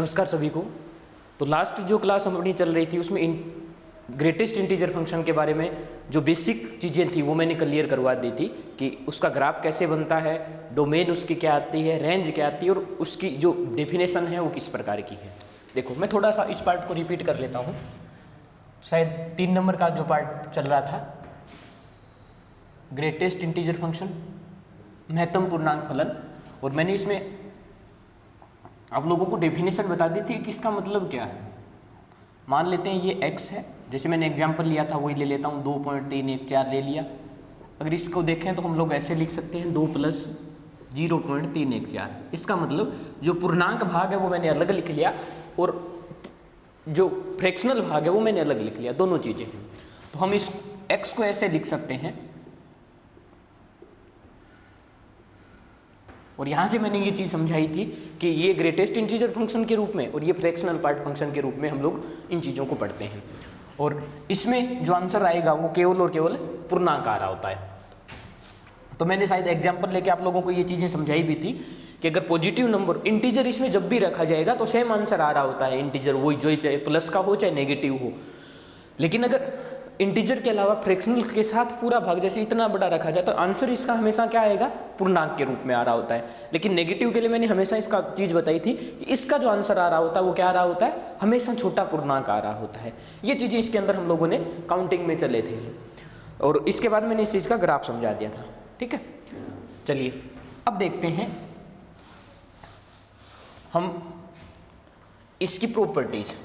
नमस्कार सभी को। तो लास्ट जो क्लास हमारी चल रही थी उसमें ग्रेटेस्ट इंटीजर फंक्शन के बारे में जो बेसिक चीज़ें थी वो मैंने क्लियर करवा दी थी कि उसका ग्राफ कैसे बनता है, डोमेन उसकी क्या आती है, रेंज क्या आती है और उसकी जो डेफिनेशन है वो किस प्रकार की है। देखो मैं थोड़ा सा इस पार्ट को रिपीट कर लेता हूँ। शायद 3 नंबर का जो पार्ट चल रहा था, ग्रेटेस्ट इंटीजर फंक्शन, महत्तम पूर्णांक फलन, और मैंने इसमें आप लोगों को डेफिनेशन बता दी थी कि इसका मतलब क्या है। मान लेते हैं ये x है, जैसे मैंने एग्जांपल लिया था वही ले लेता हूँ, 2.314 ले लिया। अगर इसको देखें तो हम लोग ऐसे लिख सकते हैं 2 + 0.314। इसका मतलब जो पूर्णांक भाग है वो मैंने अलग लिख लिया और जो फ्रैक्शनल भाग है वो मैंने अलग लिख लिया, दोनों चीज़ें हैं। तो हम इस x को ऐसे लिख सकते हैं और यहाँ से मैंने ये चीज़ समझाई थी कि ये ग्रेटेस्ट इंटीजर फंक्शन के रूप में और ये फ्रैक्शनल पार्ट फंक्शन के रूप में हम लोग इन चीज़ों को पढ़ते हैं। और इसमें जो आंसर आएगा वो केवल और केवल पूर्णांक आ रहा होता है। तो मैंने शायद एग्जाम्पल लेके आप लोगों को ये चीज़ें समझाई भी थी कि अगर पॉजिटिव नंबर इंटीजर इसमें जब भी रखा जाएगा तो सेम आंसर आ रहा होता है। इंटीजर वही जो चाहे प्लस का हो चाहे नेगेटिव हो, लेकिन अगर इंटीजर के अलावा फ्रैक्शनल के साथ पूरा भाग जैसे इतना बड़ा रखा जाए तो आंसर इसका हमेशा क्या आएगा, पूर्णांक के रूप में आ रहा होता है। लेकिन नेगेटिव के लिए मैंने हमेशा इसका चीज़ बताई थी कि इसका जो आंसर आ रहा होता है वो क्या आ रहा होता है, हमेशा छोटा पूर्णांक आ रहा होता है। ये चीज़ें इसके अंदर हम लोगों ने काउंटिंग में चले थे और इसके बाद मैंने इस चीज़ का ग्राफ समझा दिया था। ठीक है, चलिए अब देखते हैं हम इसकी प्रॉपर्टीज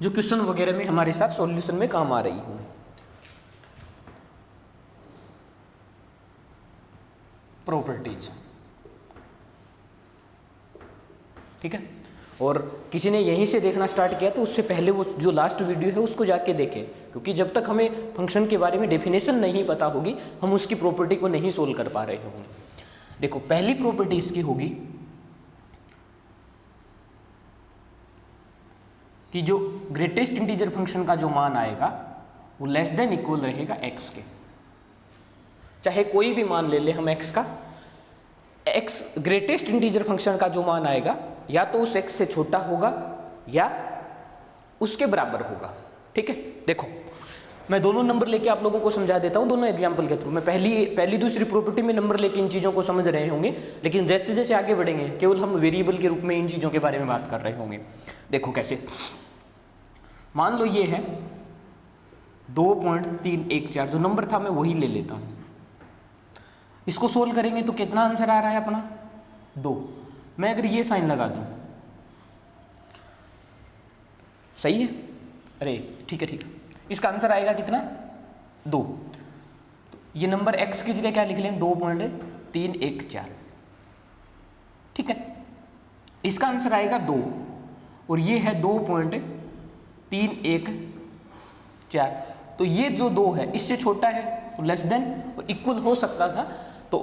जो क्वेश्चन वगैरह में हमारे साथ सॉल्यूशन में काम आ रही हूँ। प्रॉपर्टीज, ठीक है। और किसी ने यहीं से देखना स्टार्ट किया तो उससे पहले वो जो लास्ट वीडियो है उसको जाके देखें, क्योंकि जब तक हमें फंक्शन के बारे में डेफिनेशन नहीं पता होगी हम उसकी प्रॉपर्टी को नहीं सोल्व कर पा रहे होंगे। देखो पहली प्रॉपर्टी इसकी होगी कि जो ग्रेटेस्ट इंटीजर फंक्शन का जो मान आएगा वो लेस देन इक्वल रहेगा x के। चाहे कोई भी मान ले ले हम x का, x ग्रेटेस्ट इंटीजर फंक्शन का जो मान आएगा या तो उस x से छोटा होगा या उसके बराबर होगा। ठीक है, देखो मैं दोनों नंबर लेके आप लोगों को समझा देता हूँ दोनों एग्जाम्पल के थ्रू। मैं पहली दूसरी प्रॉपर्टी में नंबर लेके इन चीज़ों को समझ रहे होंगे, लेकिन जैसे जैसे आगे बढ़ेंगे केवल हम वेरिएबल के रूप में इन चीज़ों के बारे में बात कर रहे होंगे। देखो कैसे, मान लो ये है 2.314, जो नंबर था मैं वही ले लेता हूँ। इसको सोल्व करेंगे तो कितना आंसर आ रहा है अपना 2। मैं अगर ये साइन लगा दूँ, सही है, अरे ठीक है ठीक है, इसका आंसर आएगा कितना 2। तो ये नंबर x की जगह क्या लिख लें 2.314। ठीक है, इसका आंसर आएगा 2 और ये है 2.314। तो ये जो 2 है इससे छोटा है तो लेस देन और इक्वल हो सकता था। तो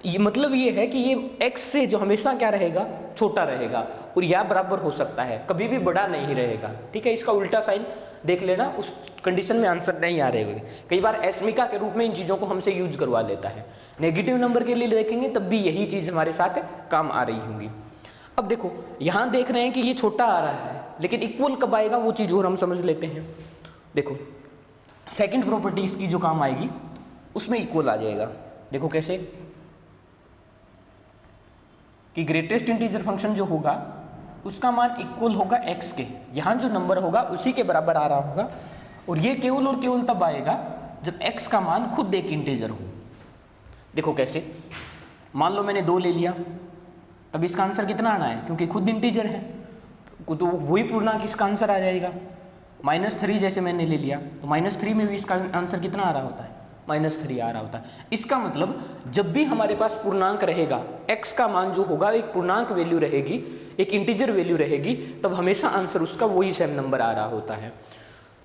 ये मतलब ये है कि ये x से जो हमेशा क्या रहेगा, छोटा रहेगा और या बराबर हो सकता है, कभी भी बड़ा नहीं रहेगा। ठीक है, इसका उल्टा साइन देख लेना, उस कंडीशन में आंसर नहीं आ रहे होंगे। कई बार एस्मिका के रूप में इन चीज़ों को हमसे यूज करवा लेता है। नेगेटिव नंबर के लिए देखेंगे तब भी यही चीज़ हमारे साथ काम आ रही होंगी। अब देखो यहाँ देख रहे हैं कि ये छोटा आ रहा है, लेकिन इक्वल कब आएगा वो चीज़ और हम समझ लेते हैं। देखो सेकंड प्रॉपर्टी इसकी जो काम आएगी उसमें इक्वल आ जाएगा। देखो कैसे कि ग्रेटेस्ट इंटीजर फंक्शन जो होगा उसका मान इक्वल होगा x के, यहाँ जो नंबर होगा उसी के बराबर आ रहा होगा। और ये केवल और केवल तब आएगा जब x का मान खुद एक इंटीजर हो। देखो कैसे, मान लो मैंने 2 ले लिया, तब इसका आंसर कितना आना है, क्योंकि खुद इंटीजर है तो वही पूर्णांक इसका आंसर आ जाएगा। -3 जैसे मैंने ले लिया तो -3 में भी इसका आंसर कितना आ रहा होता है, -3 आ रहा होता है। इसका मतलब जब भी हमारे पास पूर्णांक रहेगा, x का मान जो होगा एक पूर्णांक वैल्यू रहेगी, एक इंटीजर वैल्यू रहेगी, तब हमेशा आंसर उसका वही सेम नंबर आ रहा होता है।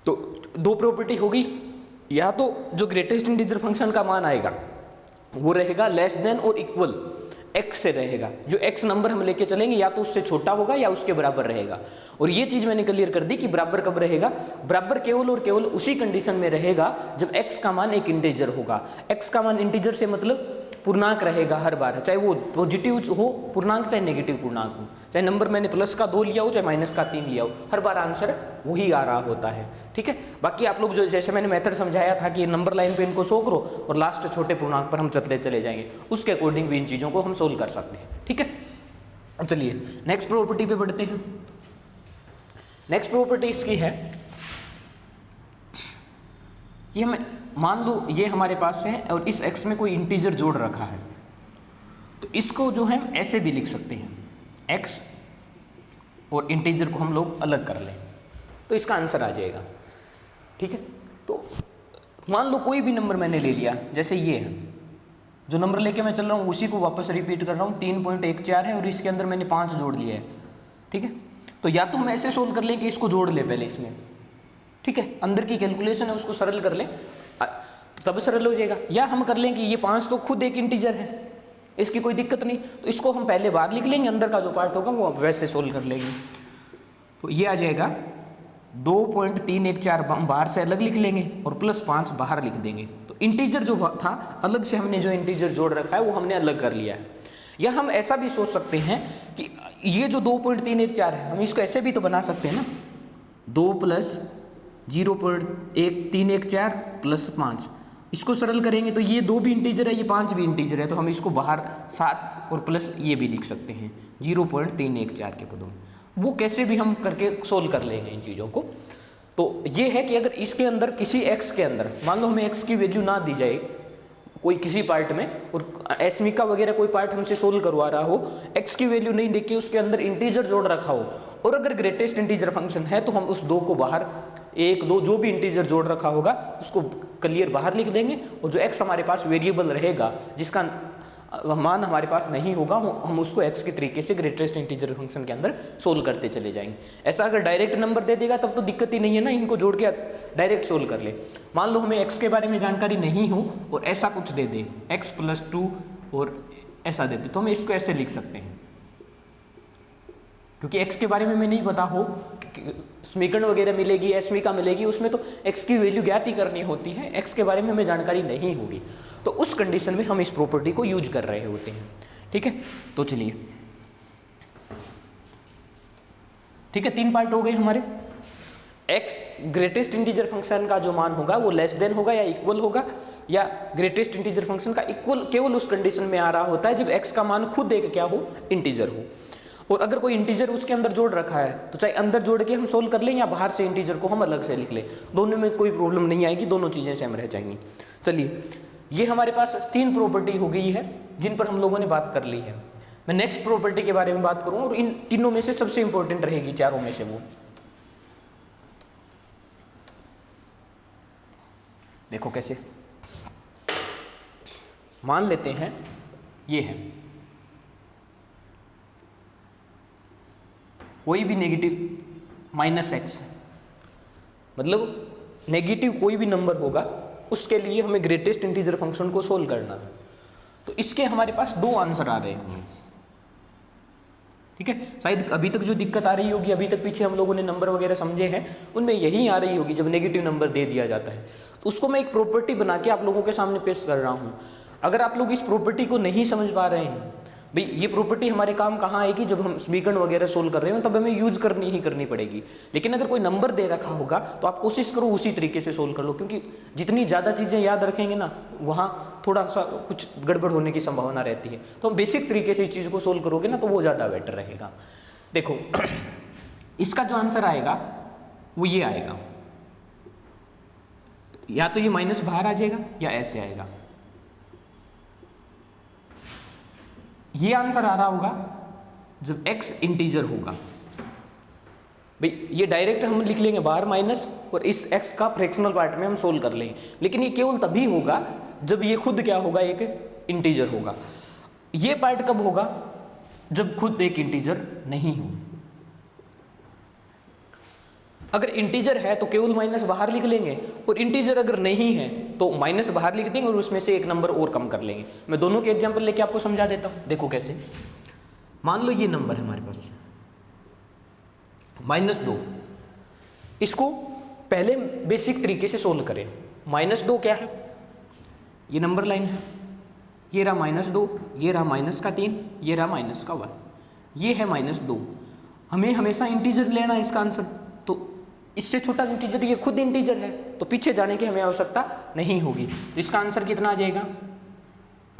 तो 2 प्रॉपर्टी होगी, या तो जो ग्रेटेस्ट इंटीजर फंक्शन का मान आएगा वो रहेगा लेस देन और इक्वल x से रहेगा। जो x नंबर हम लेके चलेंगे या तो उससे छोटा होगा या उसके बराबर रहेगा। और ये चीज़ मैंने क्लियर कर दी कि बराबर कब रहेगा, बराबर केवल और केवल उसी कंडीशन में रहेगा जब x का मान एक इंटीजर होगा। x का मान इंटीजर से मतलब पूर्णांक रहेगा हर बार, चाहे वो पॉजिटिव हो पूर्णांक चाहे नेगेटिव पूर्णांक हो, चाहे नंबर मैंने प्लस का 2 लिया हो चाहे माइनस का 3 लिया हो, हर बार आंसर वही आ रहा होता है। ठीक है, बाकी आप लोग जो जैसे मैंने मेथड समझाया था कि नंबर लाइन पे इनको शो करो और लास्ट छोटे पूर्णांक पर हम चले जाएंगे, उसके अकॉर्डिंग भी इन चीज़ों को हम सोल्व कर सकते हैं। ठीक है, चलिए नेक्स्ट प्रॉपर्टी पे बढ़ते हैं। नेक्स्ट प्रॉपर्टी इसकी है कि हमें मान लो ये हमारे पास है और इस x में कोई इंटीजर जोड़ रखा है, तो इसको जो है ऐसे भी लिख सकते हैं, x और इंटीजर को हम लोग अलग कर लें तो इसका आंसर आ जाएगा। ठीक है, तो मान लो कोई भी नंबर मैंने ले लिया, जैसे ये है जो नंबर लेके मैं चल रहा हूँ उसी को वापस रिपीट कर रहा हूँ, 3.14 है और इसके अंदर मैंने 5 जोड़ लिया है। ठीक है, तो या तो हम ऐसे सोल्व कर लें कि इसको जोड़ ले पहले इसमें, ठीक है, अंदर की कैलकुलेशन है उसको सरल कर लें तब सरल हो जाएगा, या हम कर लें कि ये 5 तो खुद एक इंटीजर है, इसकी कोई दिक्कत नहीं, तो इसको हम पहले बाहर लिख लेंगे, अंदर का जो पार्ट होगा वो वैसे सोल्व कर लेंगे। तो ये आ जाएगा 2.314 हम बाहर से अलग लिख लेंगे और +5 बाहर लिख देंगे। तो इंटीजर जो था अलग से हमने जो इंटीजर जोड़ रखा है वो हमने अलग कर लिया है। या हम ऐसा भी सोच सकते हैं कि ये जो 2.314 है हम इसको ऐसे भी तो बना सकते हैं ना, 2 + 0.1314 + 5, इसको सरल करेंगे तो ये 2 भी इंटीजर है, ये 5 भी इंटीजर है, तो हम इसको बाहर 7 और प्लस ये भी लिख सकते हैं 0.314 के पदों में। वो कैसे भी हम करके सोल्व कर लेंगे इन चीज़ों को। तो ये है कि अगर इसके अंदर किसी x के अंदर मान लो हमें x की वैल्यू ना दी जाए कोई किसी पार्ट में और एस्मिका वगैरह कोई पार्ट हमसे सोल्व करवा रहा हो, x की वैल्यू नहीं देके उसके अंदर इंटीजर जोड़ रखा हो और अगर ग्रेटेस्ट इंटीजर फंक्शन है तो हम उस 2 को बाहर 1, 2 जो भी इंटीजर जोड़ रखा होगा उसको क्लियर बाहर लिख देंगे और जो x हमारे पास वेरिएबल रहेगा जिसका मान हमारे पास नहीं होगा हम उसको x के तरीके से ग्रेटेस्ट इंटीजर फंक्शन के अंदर सोल्व करते चले जाएंगे। ऐसा अगर डायरेक्ट नंबर दे देगा तब तो दिक्कत ही नहीं है ना, इनको जोड़ के डायरेक्ट सोल्व कर ले। मान लो हमें x के बारे में जानकारी नहीं हो और ऐसा कुछ दे दे x + 2 और ऐसा देते तो हम इसको ऐसे लिख सकते हैं, क्योंकि x के बारे में हमें नहीं पता हो, समीकरण वगैरह मिलेगी एस्मिका मिलेगी उसमें तो x की वैल्यू ज्ञात ही करनी होती है, x के बारे में हमें जानकारी नहीं होगी, तो उस कंडीशन में हम इस प्रॉपर्टी को यूज कर रहे होते हैं। ठीक है, तो चलिए ठीक है, 3 पार्ट हो गए हमारे। x ग्रेटेस्ट इंटीजर फंक्शन का जो मान होगा वो लेस देन होगा या इक्वल होगा, या ग्रेटेस्ट इंटीजर फंक्शन का इक्वल केवल उस कंडीशन में आ रहा होता है जब x का मान खुद एक क्या हो, इंटीजर हो। और अगर कोई इंटीजर उसके अंदर जोड़ रखा है तो चाहे अंदर जोड़ के हम सोल्व कर लें या बाहर से इंटीजर को हम अलग से लिख लें, दोनों में कोई प्रॉब्लम नहीं आएगी, दोनों चीज़ें सेम रह जाएंगी। चलिए ये हमारे पास 3 प्रॉपर्टी हो गई है जिन पर हम लोगों ने बात कर ली है। मैं नेक्स्ट प्रॉपर्टी के बारे में बात करूँ और इन तीनों में से सबसे इंपॉर्टेंट रहेगी चारों में से वो। देखो कैसे, मान लेते हैं ये है कोई भी नेगेटिव -x, मतलब नेगेटिव कोई भी नंबर होगा उसके लिए हमें ग्रेटेस्ट इंटीजर फंक्शन को सोल्व करना है। तो इसके हमारे पास 2 आंसर आ रहे हैं। ठीक है, शायद अभी तक जो दिक्कत आ रही होगी, अभी तक पीछे हम लोगों ने नंबर वगैरह समझे हैं उनमें यही आ रही होगी जब नेगेटिव नंबर दे दिया जाता है। तो उसको मैं एक प्रॉपर्टी बना के आप लोगों के सामने पेश कर रहा हूँ। अगर आप लोग इस प्रॉपर्टी को नहीं समझ पा रहे हैं, भाई ये प्रॉपर्टी हमारे काम कहाँ आएगी, जब हम समीकरण वगैरह सोल्व कर रहे हो तब हमें यूज करनी पड़ेगी। लेकिन अगर कोई नंबर दे रखा होगा तो आप कोशिश करो उसी तरीके से सोल्व कर लो, क्योंकि जितनी ज़्यादा चीज़ें याद रखेंगे ना वहाँ थोड़ा सा कुछ गड़बड़ होने की संभावना रहती है। तो हम बेसिक तरीके से इस चीज़ को सोल्व करोगे ना तो वो ज़्यादा बेटर रहेगा। देखो इसका जो आंसर आएगा वो ये आएगा, या तो ये माइनस बाहर आ जाएगा या ऐसे आएगा। ये आंसर आ रहा होगा जब x इंटीजर होगा। भाई ये डायरेक्ट हम लिख लेंगे बाहर माइनस और इस x का फ्रैक्शनल पार्ट में हम सोल्व कर लेंगे, लेकिन ये केवल तभी होगा जब ये खुद क्या होगा, एक इंटीजर होगा। ये पार्ट कब होगा, जब खुद एक इंटीजर नहीं हो। अगर इंटीजर है तो केवल माइनस बाहर लिख लेंगे और इंटीजर अगर नहीं है तो माइनस बाहर लिख देंगे और उसमें से एक नंबर और कम कर लेंगे। मैं दोनों के एग्जांपल लेके आपको समझा देता हूं। देखो कैसे, मान लो ये नंबर है हमारे पास -2, इसको पहले बेसिक तरीके से सोल्व करें। -2 क्या है, ये नंबर लाइन है, ये रहा -2, ये रहा -3, ये रहा -1, ये है -2। हमें हमेशा इंटीजर लेना है इसका आंसर, तो इससे छोटा इंटीजर ये खुद इंटीजर है, तो पीछे जाने की हमें आवश्यकता नहीं होगी। इसका आंसर कितना आ जाएगा?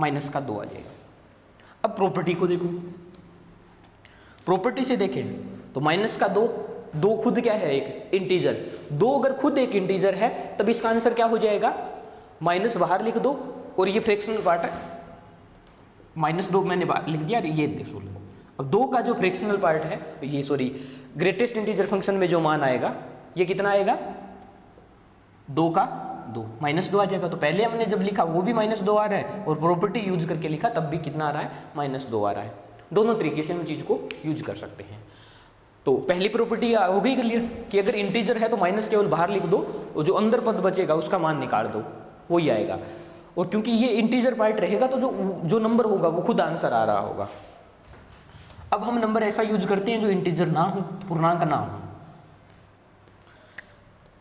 -2 आ जाएगा। अब प्रॉपर्टी को देखो, प्रॉपर्टी से देखें तो -2 खुद क्या है? एक इंटीजर। 2 अगर खुद एक इंटीजर है तब इसका आंसर क्या हो जाएगा? माइनस बाहर लिख दो और ये फ्रैक्शनल पार्ट है, -2 मैंने बाहर लिख दिया, ये देखो। अब 2 का जो फ्रैक्शनल पार्ट है, ये सॉरी ग्रेटेस्ट इंटीजर फंक्शन में जो मान आएगा ये कितना आएगा? 2 का 2, -2 आ जाएगा। तो पहले हमने जब लिखा वो भी -2 आ रहा है, और प्रॉपर्टी यूज करके लिखा तब भी कितना आ रहा है? -2 आ रहा है। दोनों तरीके से हम चीज़ को यूज कर सकते हैं। तो पहली प्रॉपर्टी हो गई क्लियर कि अगर इंटीजर है तो माइनस केवल बाहर लिख दो और जो अंदर पद बचेगा उसका मान निकाल दो, वही आएगा। और क्योंकि ये इंटीजर पार्ट रहेगा तो जो नंबर होगा वो खुद आंसर आ रहा होगा। अब हम नंबर ऐसा यूज करते हैं जो इंटीजर ना हो, पूर्णांक ना हो।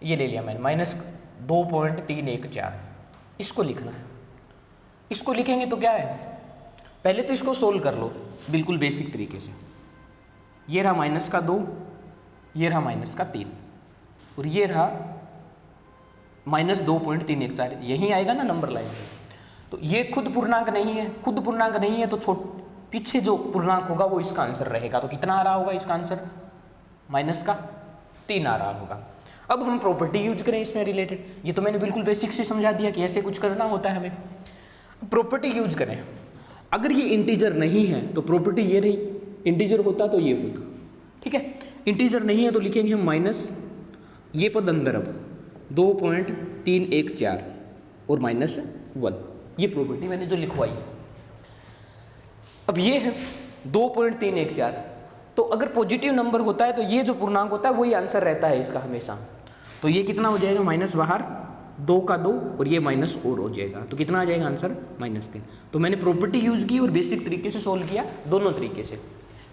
ये ले लिया मैंने -2.314, इसको लिखना है। इसको लिखेंगे तो क्या है? पहले तो इसको सोल्व कर लो बिल्कुल बेसिक तरीके से। ये रहा -2, ये रहा -3 और ये रहा -2.314, यही आएगा ना नंबर लाइन। तो ये खुद पूर्णांक नहीं है, खुद पूर्णांक नहीं है तो पीछे जो पूर्णांक होगा वो इसका आंसर रहेगा। तो कितना आ रहा होगा इसका आंसर? -3 आ रहा होगा। अब हम प्रॉपर्टी यूज करें इसमें रिलेटेड। ये तो मैंने बिल्कुल बेसिक से समझा दिया कि ऐसे कुछ करना होता है हमें। प्रॉपर्टी यूज करें, अगर ये इंटीजर नहीं है तो प्रॉपर्टी ये रही, इंटीजर होता तो ये होता, ठीक है। इंटीजर नहीं है तो लिखेंगे हम माइनस, ये पद अंदर, अब 2.314 और -1, ये प्रॉपर्टी मैंने जो लिखवाई। अब ये है 2.314, तो अगर पॉजिटिव नंबर होता है तो ये जो पूर्णांक होता है वही आंसर रहता है इसका हमेशा। तो ये कितना हो जाएगा? माइनस बाहर 2 का 2 और ये माइनस और हो जाएगा, तो कितना आ जाएगा आंसर? -3। तो मैंने प्रॉपर्टी यूज की और बेसिक तरीके से सोल्व किया, दोनों तरीके से।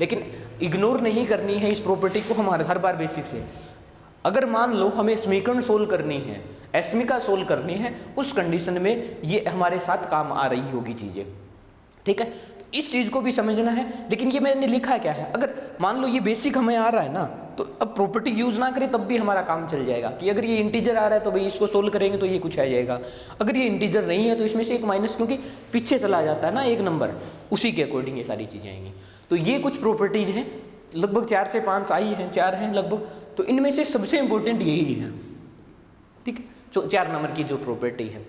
लेकिन इग्नोर नहीं करनी है इस प्रॉपर्टी को हमारे हर बार बेसिक से। अगर मान लो हमें समीकरण सोल्व करनी है, एस्मिका सोल्व करनी है, उस कंडीशन में ये हमारे साथ काम आ रही होगी चीज़ें, ठीक है। तो इस चीज़ को भी समझना है। लेकिन ये मैंने लिखा क्या है, अगर मान लो ये बेसिक हमें आ रहा है ना, तो अब प्रॉपर्टी यूज ना करें तब भी हमारा काम चल जाएगा कि अगर ये इंटीजर आ रहा है तो भाई इसको सोल्व करेंगे तो ये कुछ आ जाएगा। अगर ये इंटीजर नहीं है तो इसमें से एक माइनस, क्योंकि पीछे चला जाता है ना एक नंबर, उसी के अकॉर्डिंग ये सारी चीज़ें आएंगी। तो ये कुछ प्रॉपर्टीज हैं, लगभग 4 से 5 आई हैं, 4 हैं लगभग। तो इनमें से सबसे इंपॉर्टेंट यही है, ठीक है, जो 4 नंबर की जो प्रॉपर्टी है।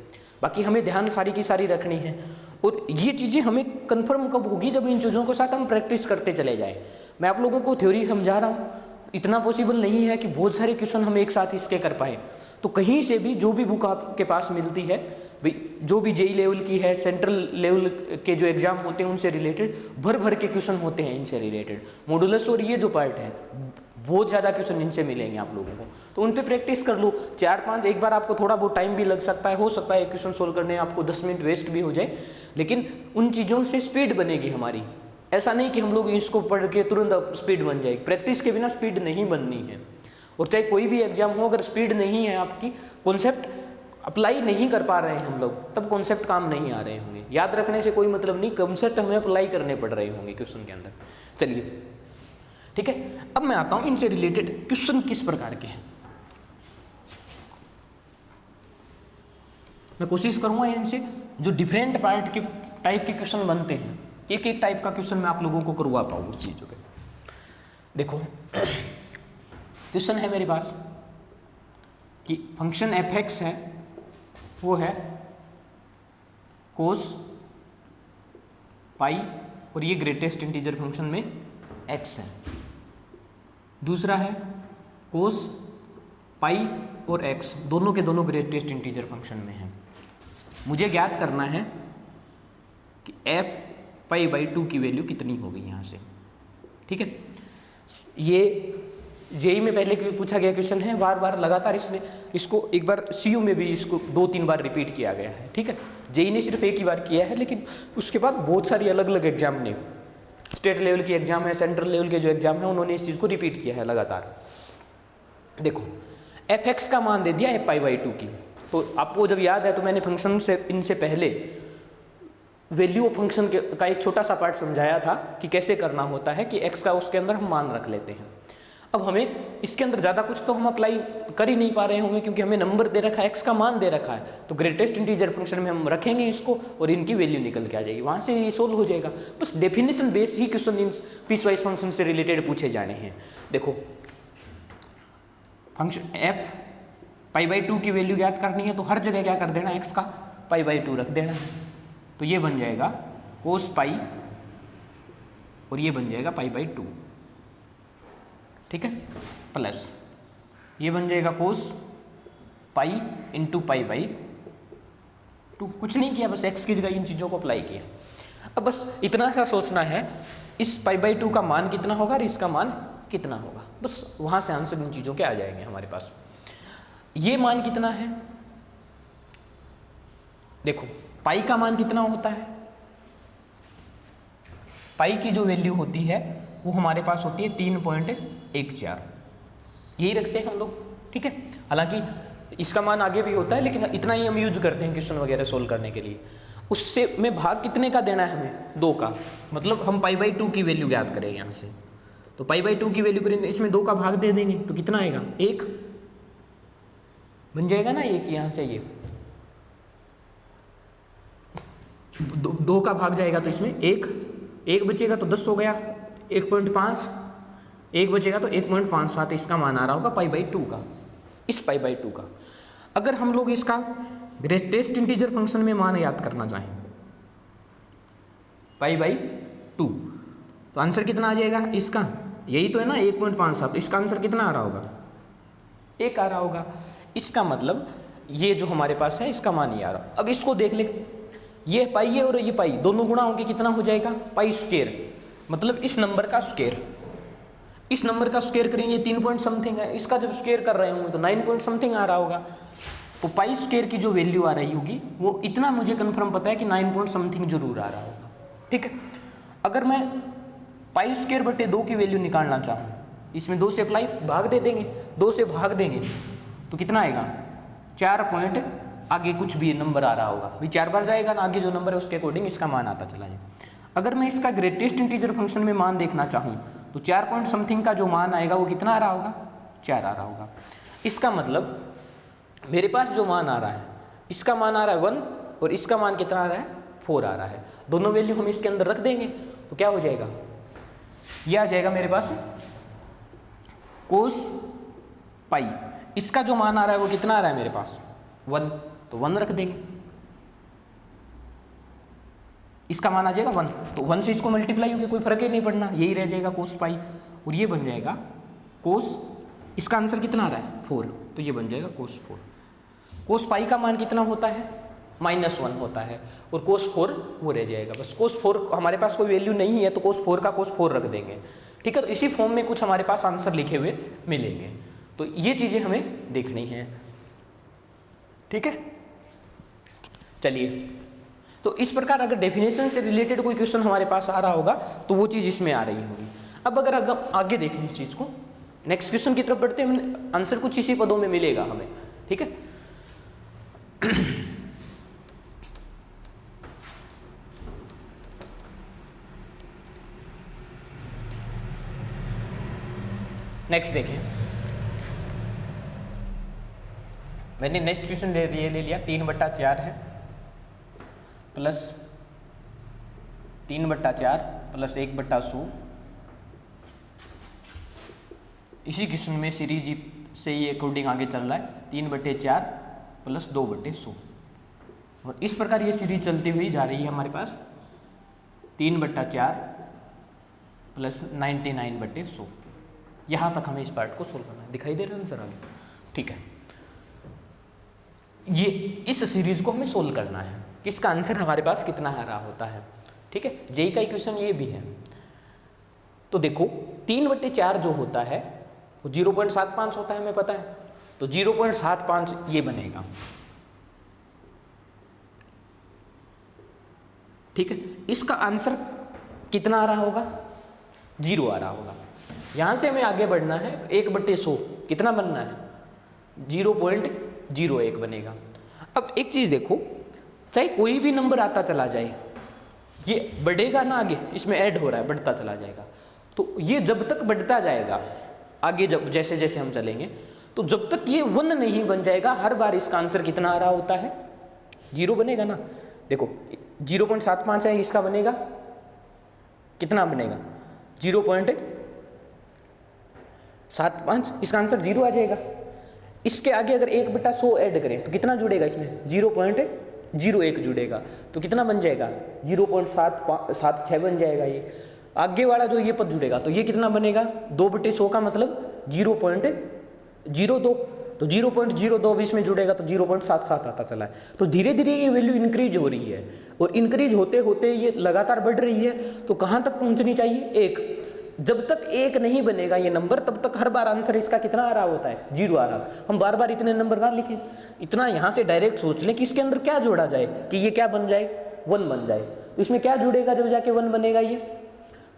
बाकी हमें ध्यान सारी की सारी रखनी है। और ये चीज़ें हमें कंफर्म कब होगी? जब इन चीज़ों के साथ हम प्रैक्टिस करते चले जाएं। मैं आप लोगों को थ्योरी समझा रहा हूँ, इतना पॉसिबल नहीं है कि बहुत सारे क्वेश्चन हम एक साथ इसके कर पाए। तो कहीं से भी जो भी बुक आपके पास मिलती है, भाई जो भी जेई लेवल की है, सेंट्रल लेवल के जो एग्जाम होते हैं उनसे रिलेटेड भर भर के क्वेश्चन होते हैं इनसे रिलेटेड। मॉडुलस और ये जो पार्ट है, बहुत ज़्यादा क्वेश्चन इनसे मिलेंगे आप लोगों को, तो उन पे प्रैक्टिस कर लो। 4-5 एक बार आपको थोड़ा बहुत टाइम भी लग सकता है, हो सकता है एक क्वेश्चन सोल्व करने आपको 10 मिनट वेस्ट भी हो जाए, लेकिन उन चीज़ों से स्पीड बनेगी हमारी। ऐसा नहीं कि हम लोग इसको पढ़ के तुरंत स्पीड बन जाएगी, प्रैक्टिस के बिना स्पीड नहीं बननी है। और चाहे कोई भी एग्जाम हो, अगर स्पीड नहीं है आपकी, कॉन्सेप्ट अप्लाई नहीं कर पा रहे हैं हम लोग, तब कॉन्सेप्ट काम नहीं आ रहे होंगे। याद रखने से कोई मतलब नहीं, कॉन्सेप्ट हमें अप्लाई करने पड़ रहे होंगे क्वेश्चन के अंदर। चलिए ठीक है, अब मैं आता हूं इनसे रिलेटेड क्वेश्चन किस प्रकार के हैं। मैं कोशिश करूंगा इनसे जो डिफरेंट पार्ट के टाइप के क्वेश्चन बनते हैं, एक एक टाइप का क्वेश्चन मैं आप लोगों को करवा पाऊँ उस चीज़ों पे। देखो क्वेश्चन है मेरे पास कि फंक्शन f(x) है, वो है कोस पाई और ये ग्रेटेस्ट इंटीजर फंक्शन में x है। दूसरा है कोस पाई और x, दोनों के दोनों ग्रेटेस्ट इंटीजर फंक्शन में है। मुझे ज्ञात करना है कि f π/2 की वैल्यू कितनी होगी यहाँ से, ठीक है। ये जेई में पहले पूछा गया क्वेश्चन है, बार बार लगातार इसको एक बार सीयू में भी इसको 2-3 बार रिपीट किया गया है, ठीक है। जेई ने सिर्फ एक ही बार किया है, लेकिन उसके बाद बहुत सारी अलग अलग एग्जाम ने, स्टेट लेवल की एग्जाम है, सेंट्रल लेवल के जो एग्जाम है, उन्होंने इस चीज़ को रिपीट किया है लगातार। देखो f(x) का मान दे दिया है π/2 की, तो आपको जब याद है तो मैंने फंक्शन से इनसे पहले वैल्यू ऑफ फंक्शन का एक छोटा सा पार्ट समझाया था कि कैसे करना होता है कि x का उसके अंदर हम मान रख लेते हैं। अब हमें इसके अंदर ज़्यादा कुछ तो हम अप्लाई कर ही नहीं पा रहे होंगे क्योंकि हमें नंबर दे रखा है, x का मान दे रखा है, तो ग्रेटेस्ट इंटीजर फंक्शन में हम रखेंगे इसको और इनकी वैल्यू निकल के आ जाएगी, वहाँ से ये सोल्व हो जाएगा। बस definition base he question in piecewise function से रिलेटेड पूछे जाने हैं। देखो फंक्शन f π/2 की वैल्यू ज्ञात करनी है तो हर जगह क्या कर देना, x का π/2 रख देना, तो ये बन जाएगा कोस पाई और ये बन जाएगा π/2, ठीक है, प्लस ये बन जाएगा कोस पाई इंटू π/2। कुछ नहीं किया, बस x की जगह इन चीज़ों को अप्लाई किया। अब बस इतना सा सोचना है इस π/2 का मान कितना होगा और इसका मान कितना होगा, बस वहाँ से आंसर इन चीज़ों के आ जाएंगे हमारे पास। ये मान कितना है, देखो पाई का मान कितना होता है, पाई की जो वैल्यू होती है वो हमारे पास होती है 3.14, यही रखते हैं हम लोग, ठीक है। हालांकि इसका मान आगे भी होता है लेकिन इतना ही हम यूज करते हैं क्वेश्चन वगैरह सोल्व करने के लिए। उससे में भाग कितने का देना है हमें, 2 का, मतलब हम π/2 की वैल्यू ज्ञात करेंगे यहाँ से, तो π/2 की वैल्यू करेंगे, इसमें 2 का भाग दे देंगे तो कितना आएगा, 1 बन जाएगा ना, 1 यहाँ से ये 2 का भाग जाएगा तो इसमें 1 बचेगा तो 10 हो गया, 1.5, 1 बचेगा तो 1.57 इसका मान आ रहा होगा π/2 का, इस π/2 का। अगर हम लोग इसका ग्रेटेस्ट इंटीजर फंक्शन में मान याद करना चाहें π/2 तो आंसर कितना आ जाएगा इसका, यही तो है ना 1.57, तो इसका आंसर कितना आ रहा होगा, 1 आ रहा होगा। इसका मतलब ये जो हमारे पास है इसका मान ये आ रहा। अब इसको देख ले, ये पाई है और ये पाई दोनों गुणा होंगे, कितना हो जाएगा, π², मतलब इस नंबर का स्क्वायर, इस नंबर का स्क्वायर करेंगे 3 पॉइंट समथिंग है, इसका जब स्क्वायर कर रहे होंगे तो 9 पॉइंट समथिंग आ रहा होगा। तो π² की जो वैल्यू आ रही होगी वो इतना मुझे कंफर्म पता है कि 9 पॉइंट समथिंग जरूर आ रहा होगा, ठीक है। अगर मैं π²/2 की वैल्यू निकालना चाहूँ, इसमें 2 से अप्लाई भाग दे देंगे, 2 से भाग देंगे तो कितना आएगा, 4 पॉइंट, आगे कुछ भी नंबर आ रहा होगा, भी 4 बार जाएगा ना, आगे जो नंबर है उसके अकॉर्डिंग इसका मान आता चला जाए। अगर मैं इसका ग्रेटेस्ट इंटीजर फंक्शन में मान देखना चाहूँ तो 4 पॉइंट समथिंग का जो मान आएगा वो कितना आ रहा होगा, 4 आ रहा होगा। इसका मतलब मेरे पास जो मान आ रहा है, इसका मान आ रहा है 1 और इसका मान कितना आ रहा है, 4 आ रहा है। दोनों वैल्यू हम इसके अंदर रख देंगे तो क्या हो जाएगा, ये आ जाएगा मेरे पास कोस पाई, इसका जो मान आ रहा है वो कितना आ रहा है मेरे पास, 1, तो 1 रख देंगे, इसका मान आ जाएगा 1, तो 1 से इसको मल्टीप्लाई होगी, कोई फर्क ही नहीं पड़ना, यही रह जाएगा कोस पाई, और ये बन जाएगा कोस, इसका आंसर कितना आ रहा है 4, तो ये बन जाएगा कोस 4। कोस पाई का मान कितना होता है, -1 होता है, और कोस 4 वो रह जाएगा। बस कोस 4 हमारे पास कोई वैल्यू नहीं है तो कोस 4 का कोस 4 रख देंगे, ठीक है। तो इसी फॉर्म में कुछ हमारे पास आंसर लिखे हुए मिलेंगे, तो ये चीज़ें हमें देखनी हैं, ठीक है। चलिए, तो इस प्रकार अगर डेफिनेशन से रिलेटेड कोई क्वेश्चन हमारे पास आ रहा होगा तो वो चीज़ इसमें आ रही होगी। अब अगर आगे देखें इस चीज़ को, नेक्स्ट क्वेश्चन की तरफ बढ़ते हैं, आंसर कुछ इसी पदों में मिलेगा हमें, ठीक है। नेक्स्ट देखें, मैंने नेक्स्ट क्वेश्चन ले लिया 3/4 है प्लस 3/4 प्लस 1/100। इसी क्वेश्चन में सीरीज से ये अकॉर्डिंग आगे चल रहा है 3/4 प्लस 2/100, और इस प्रकार ये सीरीज चलती हुई जा रही है हमारे पास 3/4 प्लस 99/100। यहाँ तक हमें इस पार्ट को सोल्व करना है, दिखाई दे रहा है सर आगे, ठीक है। ये इस सीरीज को हमें सोल्व करना है, इसका आंसर हमारे पास कितना आ रहा होता है, ठीक है। जेई का इक्वेशन ये भी है। तो देखो 3/4 जो होता है वो 0.75 होता है, हमें पता है, तो 0.75 ये बनेगा, ठीक है। इसका आंसर कितना आ रहा होगा, 0 आ रहा होगा। यहाँ से हमें आगे बढ़ना है, 1/100 कितना बनना है, 0.01 बनेगा। अब एक चीज़ देखो, चाहे कोई भी नंबर आता चला जाए, ये बढ़ेगा ना आगे, इसमें ऐड हो रहा है, बढ़ता चला जाएगा। तो ये जब तक बढ़ता जाएगा आगे, जब जैसे जैसे हम चलेंगे, तो जब तक ये 1 नहीं बन जाएगा, हर बार इसका आंसर कितना आ रहा होता है, 0 बनेगा ना। देखो 0.75 है, इसका बनेगा कितना बनेगा, 0.75, इसका आंसर 0 आ जाएगा। इसके आगे अगर 1/100 ऐड करें तो कितना जुड़ेगा इसमें, 0.01 जुड़ेगा, तो कितना बन जाएगा, 0.776 बन जाएगा। ये आगे वाला जो ये पद जुड़ेगा तो ये कितना बनेगा, 2/100 का मतलब 0.02, तो 0.02 भी इसमें जुड़ेगा तो 0.77 आता चला है। तो धीरे धीरे ये वैल्यू इंक्रीज हो रही है, और इंक्रीज होते होते ये लगातार बढ़ रही है। तो कहाँ तक पहुँचनी चाहिए, 1। जब तक 1 नहीं बनेगा ये नंबर, तब तक हर बार आंसर इसका कितना आ रहा होता है, 0 आ रहा है। हम बार बार इतने नंबर ना लिखें, इतना यहाँ से डायरेक्ट सोच लें कि इसके अंदर क्या जोड़ा जाए कि ये क्या बन जाए, 1 बन जाए। तो इसमें क्या जुड़ेगा जब जाके 1 बनेगा, ये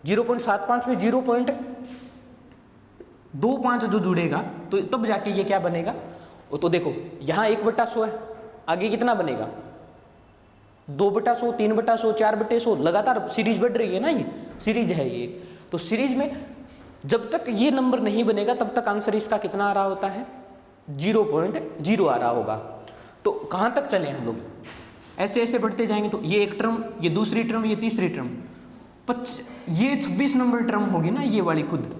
0.75 में 0.25 जो जुड़ेगा तो तब जाके ये क्या बनेगा। तो देखो यहाँ 1/100 है, आगे कितना बनेगा, 2/100, 3/100, 4/100, लगातार सीरीज बढ़ रही है ना, ये सीरीज है ये। तो सीरीज में जब तक ये नंबर नहीं बनेगा तब तक आंसर इसका कितना आ रहा होता है, 0.0 आ रहा होगा। तो कहाँ तक चले हम लोग, ऐसे ऐसे बढ़ते जाएंगे। तो ये एक टर्म, ये दूसरी टर्म, ये तीसरी टर्म, ये 26 नंबर टर्म होगी ना ये वाली, खुद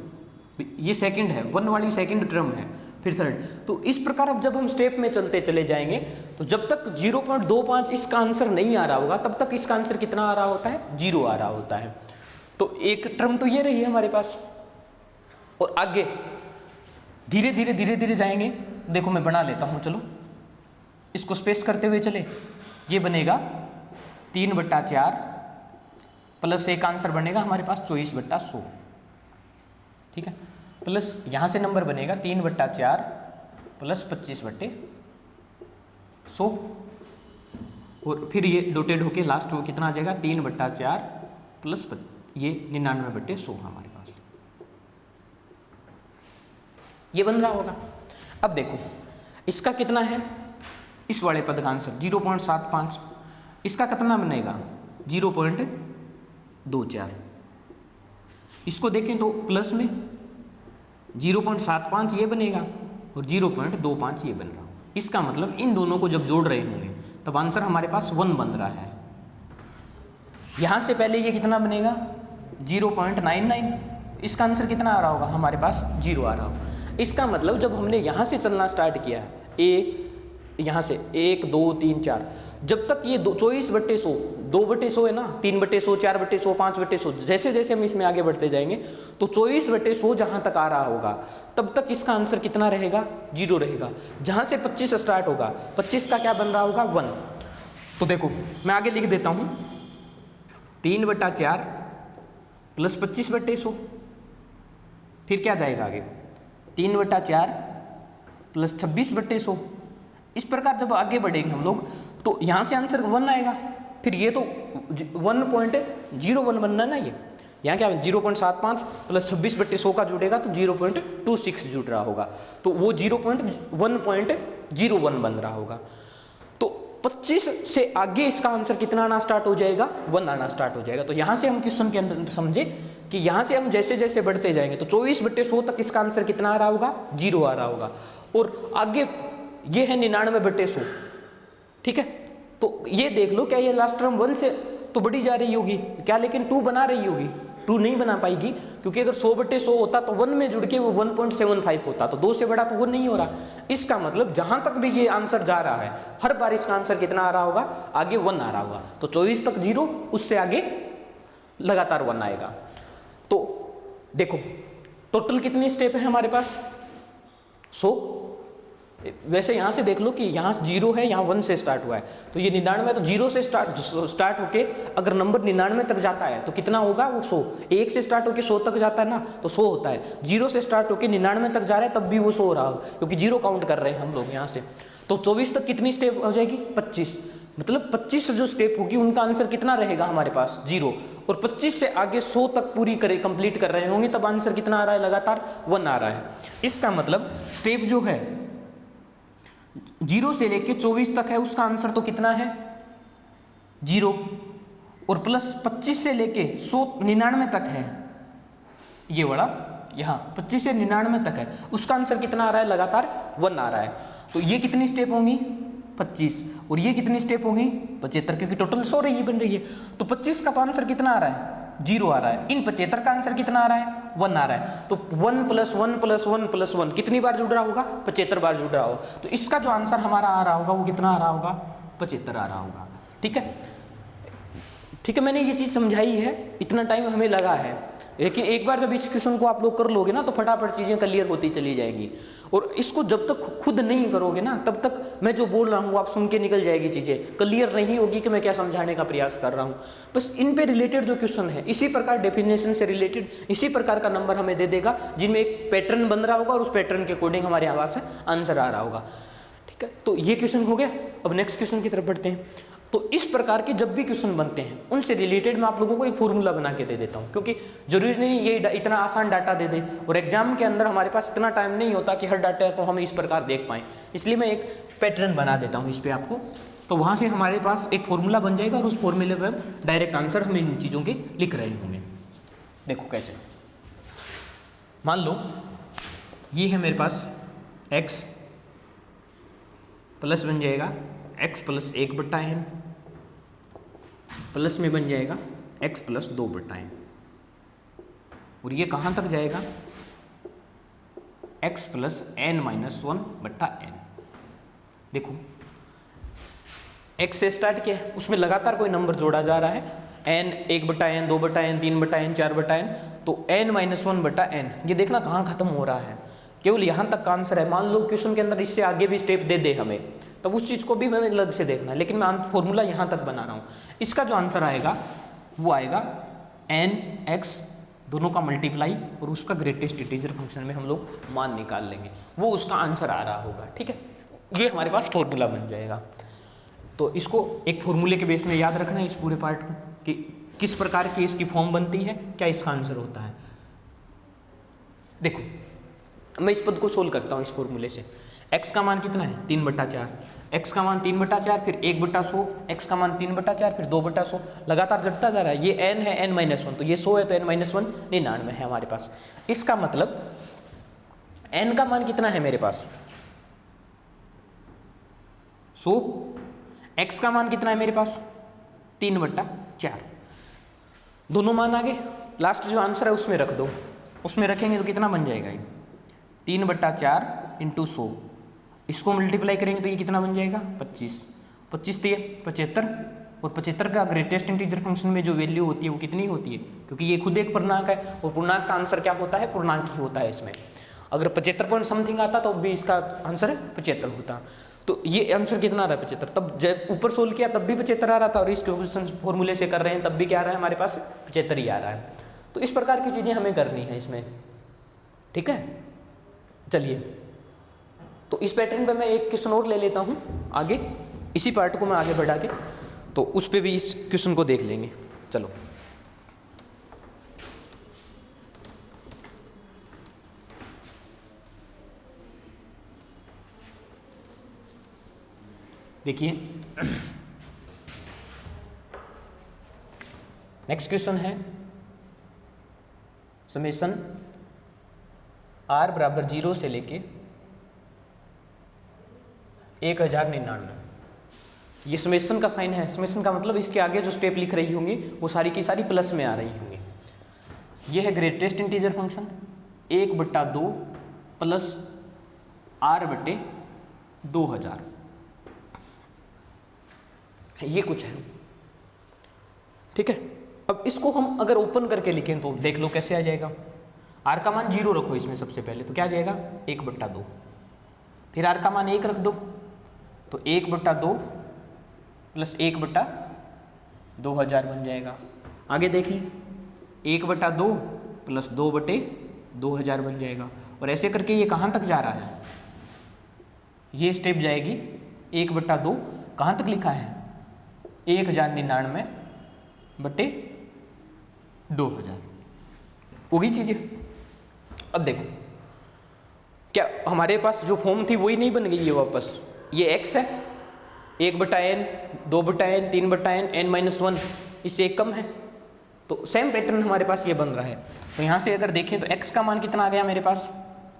ये सेकंड है, 1 वाली सेकंड टर्म है, फिर थर्ड। तो इस प्रकार अब जब हम स्टेप में चलते चले जाएंगे तो जब तक 0.25 इसका आंसर नहीं आ रहा होगा तब तक इसका आंसर कितना आ रहा होता है, 0 आ रहा होता है। तो एक टर्म तो ये रही है हमारे पास, और आगे धीरे धीरे धीरे धीरे जाएंगे। देखो मैं बना लेता हूँ, चलो इसको स्पेस करते हुए चले। ये बनेगा 3/4 प्लस एक आंसर बनेगा हमारे पास 24/100, ठीक है, प्लस यहाँ से नंबर बनेगा 3/4 प्लस 25/100, और फिर ये डोटेड होके लास्ट में कितना आ जाएगा, 3/4 प्लस ये 99/100 हमारे पास ये बन रहा होगा। अब देखो इसका कितना है, इस वाले पद का आंसर 0.75, इसका कितना बनेगा 0.24। इसको देखें तो प्लस में 0.75 ये बनेगा और 0.25 ये बन रहा हो। इसका मतलब इन दोनों को जब जोड़ रहे होंगे तब आंसर हमारे पास 1 बन रहा है। यहाँ से पहले ये कितना बनेगा 0.99, इसका आंसर कितना आ रहा होगा हमारे पास, 0 आ रहा होगा। इसका मतलब जब हमने यहाँ से चलना स्टार्ट किया, यहाँ से 1 2 3 4, जब तक ये 24/100, 2/100 है ना, 3/100, 4/100, 5/100, जैसे जैसे हम इसमें आगे बढ़ते जाएंगे तो 24/100 जहाँ तक आ रहा होगा तब तक इसका आंसर कितना रहेगा, 0 रहेगा। जहाँ से 25 स्टार्ट होगा, 25 का क्या बन रहा होगा, 1। तो देखो मैं आगे लिख देता हूँ, 3/4 प्लस 25/100, फिर क्या जाएगा आगे, 3/4 प्लस 26/100। इस प्रकार जब आगे बढ़ेंगे हम लोग तो यहाँ से आंसर 1 आएगा, फिर ये तो 1.01 बनना ना, ये यहाँ क्या 0.75 प्लस 26/100 का जुड़ेगा तो 0.26 जुड़ रहा होगा, तो वो 1.01 बन रहा होगा। तो 25 से आगे इसका आंसर कितना आना स्टार्ट हो जाएगा, 1 आना स्टार्ट हो जाएगा। तो यहाँ से हम क्वेश्चन के अंदर समझे कि यहाँ से हम जैसे जैसे बढ़ते जाएंगे तो 24/100 तक इसका आंसर कितना आ रहा होगा, 0 आ रहा होगा, और आगे ये है 99/100, ठीक है। तो ये देख लो क्या ये लास्ट टर्म 1 से तो बढ़ी जा रही होगी क्या, लेकिन 2 बना रही होगी, 2 नहीं बना पाएगी, क्योंकि अगर 100/100 होता तो 1 में जुड़ के वो 1.75 होता, तो 2 से बड़ा तो वो नहीं हो रहा। इसका मतलब जहां तक भी ये आंसर जा रहा है हर बार इसका आंसर कितना आ रहा होगा, आगे 1 आ रहा होगा। तो 24 तक 0, उससे आगे लगातार 1 आएगा। तो देखो टोटल कितनी स्टेप है हमारे पास, 100। वैसे यहाँ से देख लो कि यहाँ 0 है, यहाँ 1 से स्टार्ट हुआ है, तो ये 99, तो 0 से स्टार्ट होके अगर नंबर 99 तक जाता है तो कितना होगा, वो 100। 1 से स्टार्ट होके 100 तक जाता है ना, तो 100 होता है। 0 से स्टार्ट होके 99 तक जा रहा है तब भी वो 100 हो रहा हो, क्योंकि 0 काउंट कर रहे हैं हम लोग यहाँ से। तो 24 तक कितनी स्टेप हो जाएगी, 25। मतलब 25 जो स्टेप होगी उनका आंसर कितना रहेगा हमारे पास, 0। और 25 से आगे 100 तक पूरी कंप्लीट कर रहे होंगे तब आंसर कितना आ रहा है, लगातार 1 आ रहा है। इसका मतलब स्टेप जो है 0 से लेके 24 तक है, उसका आंसर तो कितना है, 0। और प्लस 25 से लेके 199 तक है, ये वाला यहाँ 25 से 99 तक है, उसका आंसर कितना आ रहा है? लगातार 1 आ रहा है। तो ये कितनी स्टेप होंगी? 25, और ये कितनी स्टेप होंगी? 75, क्योंकि टोटल 100 रही बन रही है। तो 25 का तो आंसर कितना आ रहा है? 0 आ रहा है। इन 75 का आंसर कितना आ रहा है? 1 आ रहा है। तो 1 + 1 + 1 + 1 कितनी बार जुड़ रहा होगा? 75 बार जुड़ रहा होगा। तो इसका जो आंसर हमारा आ रहा होगा वो कितना आ रहा होगा? 75 आ रहा होगा। ठीक है, ठीक है, मैंने ये चीज़ समझाई है, इतना टाइम हमें लगा है, लेकिन एक बार जब इस क्वेश्चन को आप लोग कर लोगे ना तो फटाफट चीज़ें क्लियर होती चली जाएंगी। और इसको जब तक खुद नहीं करोगे ना तब तक मैं जो बोल रहा हूँ आप सुन के निकल जाएगी, चीज़ें क्लियर नहीं होगी कि मैं क्या समझाने का प्रयास कर रहा हूँ। बस इन पे रिलेटेड जो क्वेश्चन है, इसी प्रकार डेफिनेशन से रिलेटेड इसी प्रकार का नंबर हमें दे देगा, जिनमें एक पैटर्न बन रहा होगा और उस पैटर्न के अकॉर्डिंग हमारे यहाँ से आंसर आ रहा होगा। ठीक है, तो ये क्वेश्चन हो गया। अब नेक्स्ट क्वेश्चन की तरफ बढ़ते हैं। तो इस प्रकार के जब भी क्वेश्चन बनते हैं उनसे रिलेटेड मैं आप लोगों को एक फॉर्मूला बना के दे देता हूं, क्योंकि जरूरी नहीं ये इतना आसान डाटा दे दे, और एग्जाम के अंदर हमारे पास इतना टाइम नहीं होता कि हर डाटा को हम इस प्रकार देख पाएं। इसलिए मैं एक पैटर्न बना देता हूं इस पे आपको, तो वहां से हमारे पास एक फॉर्मूला बन जाएगा और उस फॉर्मूले पर डायरेक्ट आंसर हम इन चीज़ों के लिख रहे होंगे। देखो कैसे, मान लो ये है मेरे पास x प्लस बन जाएगा x + 1/n, प्लस में बन जाएगा x + 2/n, और ये कहाँ तक जाएगा? x + n-1/n। देखो x से स्टार्ट किया है, उसमें लगातार कोई नंबर जोड़ा जा रहा है, n 1/n 2/n 3/n 4/n, तो n-1/n। ये देखना कहाँ खत्म हो रहा है, केवल यहाँ तक का आंसर है। मान लो क्वेश्चन के अंदर इससे आगे भी स्टेप दे दे हमें, तब उस चीज़ को भी हमें अलग से देखना है, लेकिन मैं फॉर्मूला यहाँ तक बना रहा हूँ। इसका जो आंसर आएगा वो आएगा n(x) दोनों का मल्टीप्लाई और उसका ग्रेटेस्ट इंटीजर फंक्शन में हम लोग मान निकाल लेंगे, वो उसका आंसर आ रहा होगा। ठीक है, ये हमारे पास फॉर्मूला बन जाएगा। तो इसको एक फॉर्मूले के बेस में याद रखना है इस पूरे पार्ट को, कि किस प्रकार की इसकी फॉर्म बनती है, क्या इसका आंसर होता है। देखो मैं इस पद को सोल्व करता हूँ इस फॉर्मूले से। x का मान कितना है? 3/4, x का मान 3/4, फिर 1/100, x का मान 3/4, फिर 2/100, लगातार जटता जा रहा है। ये n है n-1, तो ये 100 है तो n-1 99 है हमारे पास। इसका मतलब n का मान कितना है मेरे पास? 100। x का मान कितना है मेरे पास? 3/4। दोनों मान आ गए, लास्ट जो आंसर है उसमें रख दो, उसमें रखेंगे तो कितना बन जाएगा? ये 3/4 × 100, इसको मल्टीप्लाई करेंगे तो ये कितना बन जाएगा? 25। 25 तो ये 75, और 75 का ग्रेटेस्ट इंटीजर फंक्शन में जो वैल्यू होती है वो कितनी होती है? क्योंकि ये खुद एक पूर्णांक है, और पूर्णांक का आंसर क्या होता है? पूर्णांक ही होता है। इसमें अगर 75 पॉइंट समथिंग आता तो भी इसका आंसर 75 होता। तो ये आंसर कितना आ रहा है? 75। तब जब ऊपर सोल्व किया तब भी 75 आ रहा था, और इस क्वेश्चन फॉर्मूले से कर रहे हैं तब भी क्या आ रहा है हमारे पास? 75 ही आ रहा है। तो इस प्रकार की चीज़ें हमें करनी है इसमें। ठीक है, चलिए तो इस पैटर्न पे मैं एक क्वेश्चन और ले लेता हूँ आगे, इसी पार्ट को मैं आगे बढ़ा के, तो उस पे भी इस क्वेश्चन को देख लेंगे। चलो देखिए, नेक्स्ट क्वेश्चन है समेशन r = 0 से लेके 1099। ये समेशन का साइन है। समेशन का मतलब इसके आगे जो स्टेप लिख रही होंगी वो सारी की सारी प्लस में आ रही होंगी। ये है greatest integer function 1/2 plus r/2000, ये कुछ है। ठीक है, अब इसको हम अगर ओपन करके लिखें तो देख लो कैसे आ जाएगा। r का मान 0 रखो इसमें सबसे पहले, तो क्या आ जाएगा? 1/2, फिर r का मान 1 रख दो, तो 1/2 प्लस 1/2000 बन जाएगा। आगे देखिए 1/2 प्लस 2/2000 बन जाएगा, और ऐसे करके ये कहाँ तक जा रहा है? ये स्टेप जाएगी 1/2, कहाँ तक लिखा है? 1099/2000, वही चीज़ें। अब देखो क्या हमारे पास जो फॉर्म थी वही नहीं बन गई है वापस? ये x है 1/n 2/n 3/n n-1, इससे एक कम है, तो सेम पैटर्न हमारे पास ये बन रहा है। तो यहाँ से अगर देखें तो x का मान कितना आ गया मेरे पास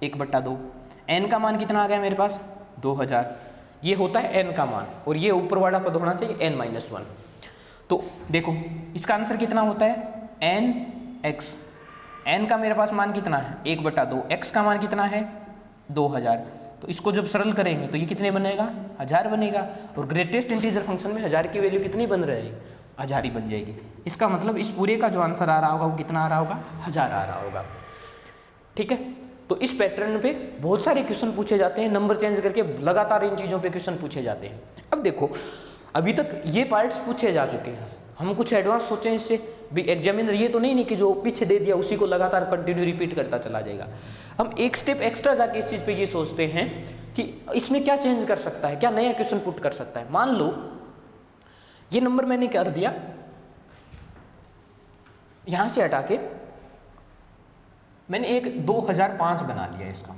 1/2, n का मान कितना आ गया मेरे पास 2000, ये होता है n का मान, और ये ऊपर वाला पद होना चाहिए n-1। तो देखो इसका आंसर कितना होता है nx, n का मेरे पास मान कितना है 1/2, x का मान कितना है 2000, तो इसको जब सरल करेंगे तो ये कितने बनेगा 1000 बनेगा, और ग्रेटेस्ट इंटीजर फंक्शन में 1000 की वैल्यू कितनी बन रही है 1000 ही बन जाएगी। इसका मतलब इस पूरे का जो आंसर आ रहा होगा वो कितना आ रहा होगा 1000 आ रहा होगा। ठीक है, तो इस पैटर्न पे बहुत सारे क्वेश्चन पूछे जाते हैं, नंबर चेंज करके लगातार इन चीज़ों पे क्वेश्चन पूछे जाते हैं। अब देखो अभी तक ये पार्ट्स पूछे जा चुके हैं, हम कुछ एडवांस सोचें इससे भी, एग्जामिनर ये तो नहीं कि जो पीछे दे दिया उसी को लगातार कंटिन्यू रिपीट करता चला जाएगा। हम एक स्टेप एक्स्ट्रा जाके इस चीज़ पे ये सोचते हैं कि इसमें क्या चेंज कर सकता है, क्या नया क्वेश्चन पुट कर सकता है। मान लो ये नंबर मैंने कर दिया, यहां से हटा के मैंने एक 2005 बना लिया इसका,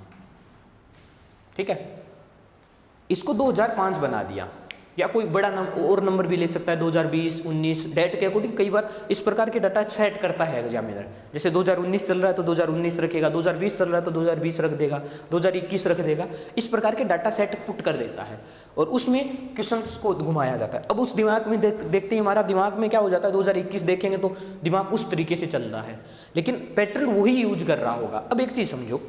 ठीक है, इसको 2005 बना दिया, या कोई बड़ा और नंबर भी ले सकता है 2020, 19 डेट के अकॉर्डिंग। कई बार इस प्रकार के डाटा सेट करता है एग्जामिनर, जैसे 2019 चल रहा है तो 2019 रखेगा, 2020 चल रहा है तो 2020 रख देगा, 2021 रख देगा, इस प्रकार के डाटा सेट पुट कर देता है और उसमें क्वेश्चंस को घुमाया जाता है। अब उस दिमाग में देखते ही हमारा दिमाग में क्या हो जाता है, 2021 देखेंगे तो दिमाग उस तरीके से चल रहा है, लेकिन पैटर्न वही यूज कर रहा होगा। अब एक चीज समझो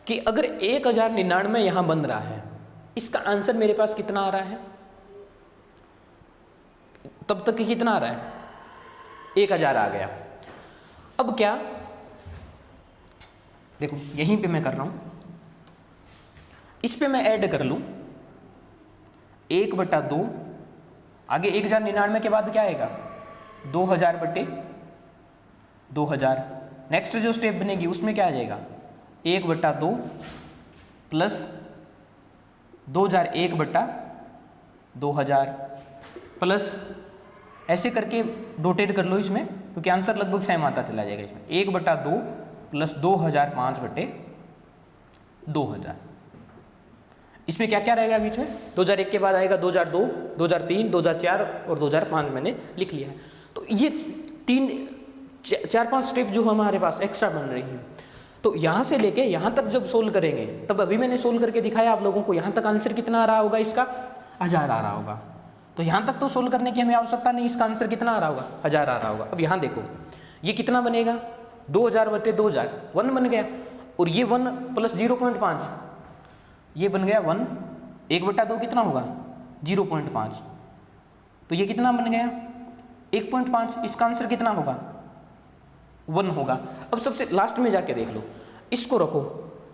कि अगर 1099 यहां बन रहा है, इसका आंसर मेरे पास कितना आ रहा है, तब तक कितना आ रहा है 1000 आ गया। अब क्या, देखो यहीं पे मैं कर रहा हूं, इस पे मैं ऐड कर लूं 1/2, आगे 1099 के बाद क्या आएगा 2000/2000। नेक्स्ट जो स्टेप बनेगी उसमें क्या आ जाएगा 1/2 प्लस 2001/2000 प्लस, ऐसे करके डोटेड कर लो इसमें, क्योंकि आंसर लगभग सेम आता चला जाएगा इसमें। 1/2 प्लस 2005/2000, इसमें क्या क्या रहेगा बीच में, 2001 के बाद आएगा 2002, 2003, 2004 और 2005 मैंने लिख लिया है। तो ये 4-5 स्टेप जो हमारे पास एक्स्ट्रा बन रही हैं, तो यहाँ से लेके यहाँ तक जब सोल्व करेंगे, तब अभी मैंने सोल्व करके दिखाया आप लोगों को, यहाँ तक आंसर कितना आ रहा होगा इसका 1000 आ रहा होगा। तो यहाँ तक तो सोल्व करने की हमें आवश्यकता नहीं, इसका आंसर कितना आ रहा होगा 1000 आ रहा होगा। अब यहाँ देखो ये कितना बनेगा 2000/2000, 1 बन गया, और ये 1 प्लस 0.5 ये बन गया 1, 1/2 कितना होगा 0.5, तो ये कितना बन गया 1.5, इसका आंसर कितना होगा 1 होगा। अब सबसे लास्ट में जाके देख लो, इसको रखो,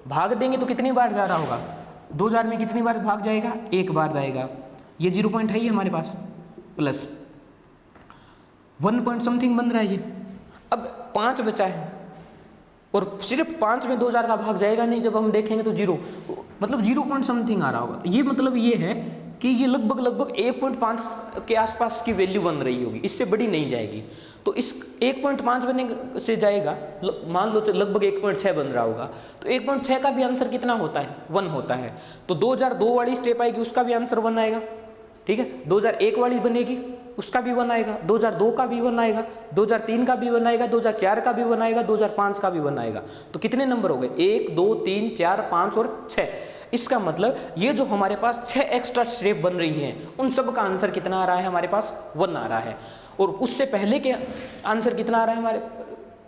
भाग देंगे तो कितनी बार जा रहा होगा 2000 में कितनी बार भाग जाएगा, 1 बार जाएगा, ये 0 पॉइंट है ही हमारे पास, प्लस 1 पॉइंट समथिंग बन रहा है ये। अब 5 बचा है, और सिर्फ 5 में 2000 का भाग जाएगा नहीं, जब हम देखेंगे तो 0, मतलब 0 पॉइंट समथिंग आ रहा होगा। ये मतलब ये है कि ये लगभग 1.5 के आसपास की वैल्यू बन रही होगी, इससे बड़ी नहीं जाएगी। तो इस 1.5 बनने से जाएगा, मान लो लगभग 1.6 बन रहा होगा, तो 1.6 का भी आंसर कितना होता है 1 होता है। तो 2002 वाली स्टेप आएगी, उसका भी आंसर 1 आएगा, ठीक है। 2001 वाली बनेगी, उसका भी 1 आएगा, 2002 का भी 1 आएगा, 2003 का भी 1 आएगा, 2004 का भी 1 आएगा, 2005 का भी 1 आएगा। तो कितने नंबर हो गए 1, 2, 3, 4, 5 और 6। इसका मतलब ये जो हमारे पास 6 एक्स्ट्रा स्टेप बन रही हैं, उन सब का आंसर कितना आ रहा है हमारे पास 1 आ रहा है, और उससे पहले के आंसर कितना आ रहा है हमारे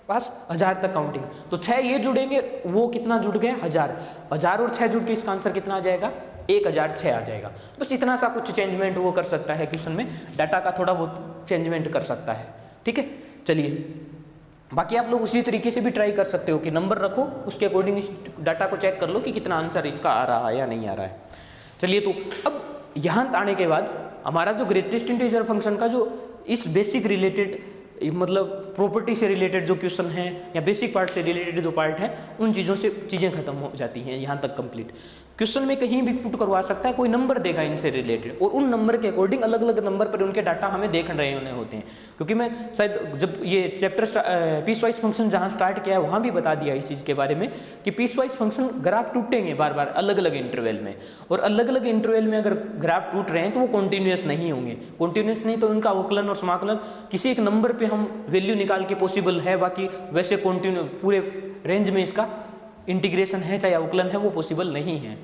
पास 1000 तक काउंटिंग। तो 6 ये जुड़ेंगे, वो कितना जुड़ गया 1000, 1000 और 6 जुड़ के इसका आंसर कितना आ जाएगा 1006 आ जाएगा। बस इतना सा कुछ चेंजमेंट वो कर सकता है क्वेश्चन में, डाटा का थोड़ा बहुत चेंजमेंट कर सकता है, ठीक है। चलिए, बाकी आप लोग उसी तरीके से भी ट्राई कर सकते हो कि नंबर रखो, उसके अकॉर्डिंग इस डाटा को चेक कर लो कि कितना आंसर इसका आ रहा है या नहीं आ रहा है। चलिए, तो अब यहाँ आने के बाद हमारा जो ग्रेटेस्ट इंटीजर फंक्शन का जो इस बेसिक रिलेटेड मतलब प्रॉपर्टी से रिलेटेड जो क्वेश्चन है या बेसिक पार्ट से रिलेटेड जो पार्ट है उन चीज़ों से चीज़ें खत्म हो जाती हैं यहाँ तक कंप्लीट। क्वेश्चन में कहीं भी पुट करवा सकता है, कोई नंबर देगा इनसे रिलेटेड और उन नंबर के अकॉर्डिंग अलग अलग नंबर पर उनके डाटा हमें देख रहे होने होते हैं। क्योंकि मैं शायद जब ये चैप्टर पीस वाइज फंक्शन जहाँ स्टार्ट किया है वहाँ भी बता दिया इस चीज़ के बारे में कि पीस वाइज फंक्शन ग्राफ टूटेंगे बार बार अलग अलग इंटरवल में, और अलग अलग इंटरवल में अगर ग्राफ टूट रहे हैं तो वो कॉन्टिन्यूस नहीं होंगे। कॉन्टिन्यूस नहीं तो उनका अवकलन और समाकलन किसी एक नंबर पर हम वैल्यू निकाल के पॉसिबल है, बाकी वैसे कॉन्टिन्यू पूरे रेंज में इसका इंटीग्रेशन है चाहे अवकलन है वो पॉसिबल नहीं है।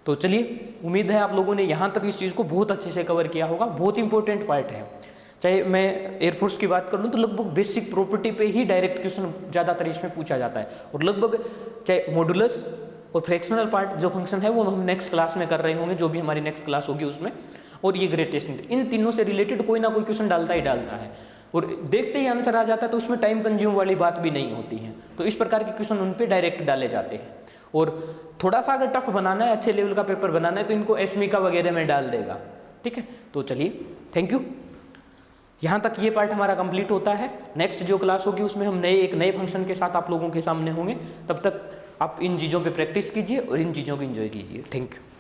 तो चलिए, उम्मीद है आप लोगों ने यहाँ तक इस चीज़ को बहुत अच्छे से कवर किया होगा। बहुत इंपॉर्टेंट पार्ट है। चाहे मैं एयरफोर्स की बात कर लूँ तो लगभग बेसिक प्रॉपर्टी पे ही डायरेक्ट क्वेश्चन ज़्यादातर इसमें पूछा जाता है, और लगभग चाहे मॉडुलस और फ्रैक्शनल पार्ट जो फंक्शन है वो हम नेक्स्ट क्लास में कर रहे होंगे, जो भी हमारी नेक्स्ट क्लास होगी उसमें, और ये ग्रेटेस्ट इन तीनों से रिलेटेड कोई ना कोई क्वेश्चन डालता ही डालता है, और देखते ही आंसर आ जाता है तो उसमें टाइम कंज्यूम वाली बात भी नहीं होती है। तो इस प्रकार के क्वेश्चन उन पे डायरेक्ट डाले जाते हैं। और थोड़ा सा अगर टफ बनाना है, अच्छे लेवल का पेपर बनाना है तो इनको एसमी का वगैरह में डाल देगा। ठीक है, तो चलिए, थैंक यू। यहाँ तक ये पार्ट हमारा कंप्लीट होता है। नेक्स्ट जो क्लास होगी उसमें हम एक नए फंक्शन के साथ आप लोगों के सामने होंगे। तब तक आप इन चीज़ों पे प्रैक्टिस कीजिए और इन चीज़ों को एंजॉय कीजिए। Thank you.